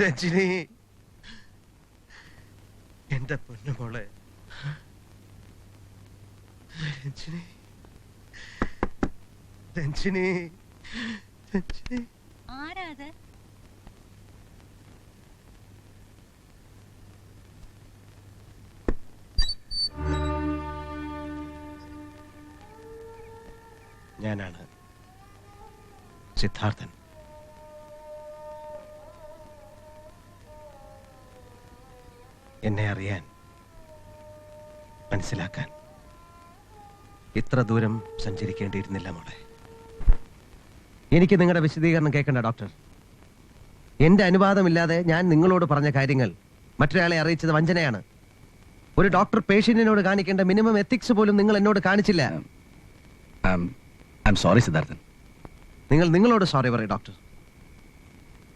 രഞ്ജിനി, എന്റെ പൊന്നുമോളെ രഞ്ജിനി, രഞ്ജിനി, രഞ്ജിനി. ആരാ അത്? ഞാനാണ് സിദ്ധാർത്ഥൻ. എന്നെ അറിയാൻ, മനസ്സിലാക്കാൻ ഇത്ര ദൂരം സഞ്ചരിക്കേണ്ടിയിരുന്നില്ല മോളെ. എനിക്ക് നിങ്ങളുടെ വിശദീകരണം കേൾക്കണ്ട ഡോക്ടർ. എന്റെ അനുവാദമില്ലാതെ ഞാൻ നിങ്ങളോട് പറഞ്ഞ കാര്യങ്ങൾ മറ്റൊരാളെ അറിയിച്ചത് വഞ്ചനയാണ്. ഒരു ഡോക്ടർ പേഷ്യന്റിനോട് കാണിക്കേണ്ട മിനിമം എത്തിക്സ് പോലും നിങ്ങൾ എന്നോട് കാണിച്ചില്ല. സോറി സിദ്ധാർത്ഥൻ. നിങ്ങൾ നിങ്ങളോട് സോറി പറയൂ ഡോക്ടർ.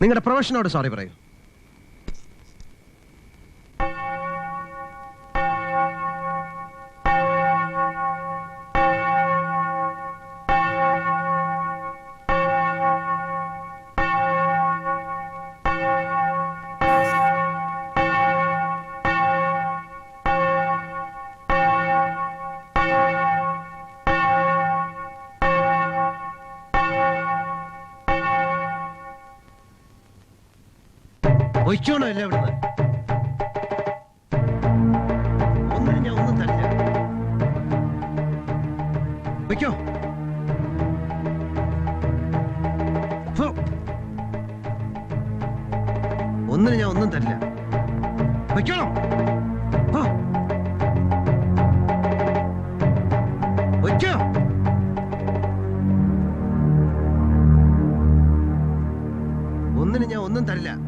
നിങ്ങളുടെ പ്രൊഫഷനോട് സോറി പറയൂ. ഒഴിക്കണോ അല്ല ഇവിടുന്ന്? ഒന്നിനും ഞാൻ ഒന്നും തരില്ല. വയ്ക്കോ. ഒന്നിനും ഞാൻ ഒന്നും തരില്ല. വയ്ക്കണോ? വയ്ക്കോ. ഒന്നിനും ഞാൻ ഒന്നും തരില്ല.